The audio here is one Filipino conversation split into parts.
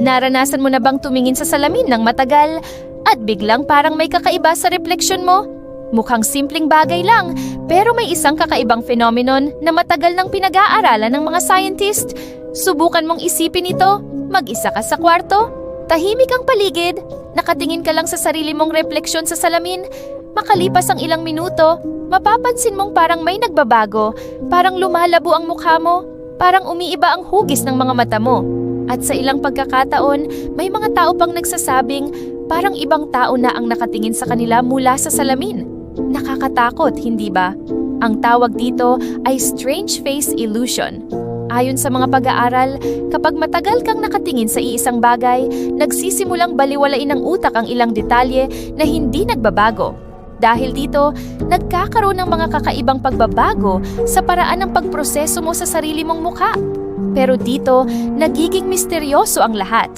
Naranasan mo na bang tumingin sa salamin ng matagal at biglang parang may kakaiba sa refleksyon mo? Mukhang simpleng bagay lang, pero may isang kakaibang phenomenon na matagal nang pinag-aaralan ng mga scientist. Subukan mong isipin ito, mag-isa ka sa kwarto, tahimik ang paligid, nakatingin ka lang sa sarili mong refleksyon sa salamin. Makalipas ang ilang minuto, mapapansin mong parang may nagbabago, parang lumalabo ang mukha mo, parang umiiba ang hugis ng mga mata mo. At sa ilang pagkakataon, may mga tao pang nagsasabing parang ibang tao na ang nakatingin sa kanila mula sa salamin. Nakakatakot, hindi ba? Ang tawag dito ay strange face illusion. Ayon sa mga pag-aaral, kapag matagal kang nakatingin sa iisang bagay, nagsisimulang baliwalain ng utak ang ilang detalye na hindi nagbabago. Dahil dito, nagkakaroon ng mga kakaibang pagbabago sa paraan ng pagproseso mo sa sarili mong mukha. Pero dito, nagiging misteryoso ang lahat.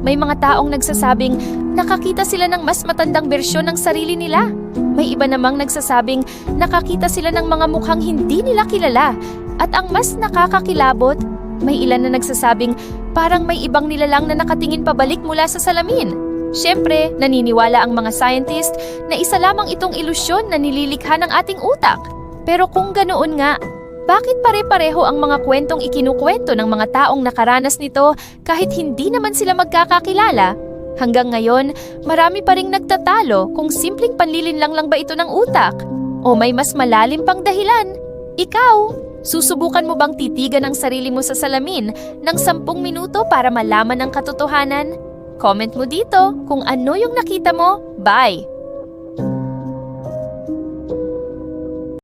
May mga taong nagsasabing nakakita sila ng mas matandang bersyon ng sarili nila. May iba namang nagsasabing nakakita sila ng mga mukhang hindi nila kilala. At ang mas nakakakilabot, may ilan na nagsasabing parang may ibang nilalang na nakatingin pabalik mula sa salamin. Siyempre, naniniwala ang mga scientist na isa lamang itong ilusyon na nililikha ng ating utak. Pero kung ganoon nga, bakit pare-pareho ang mga kwentong ikinukwento ng mga taong nakaranas nito kahit hindi naman sila magkakakilala? Hanggang ngayon, marami pa ring nagtatalo kung simpleng panlilinlang lang ba ito ng utak o may mas malalim pang dahilan. Ikaw, susubukan mo bang titigan ang sarili mo sa salamin ng 10 minuto para malaman ang katotohanan? Comment mo dito kung ano yung nakita mo. Bye!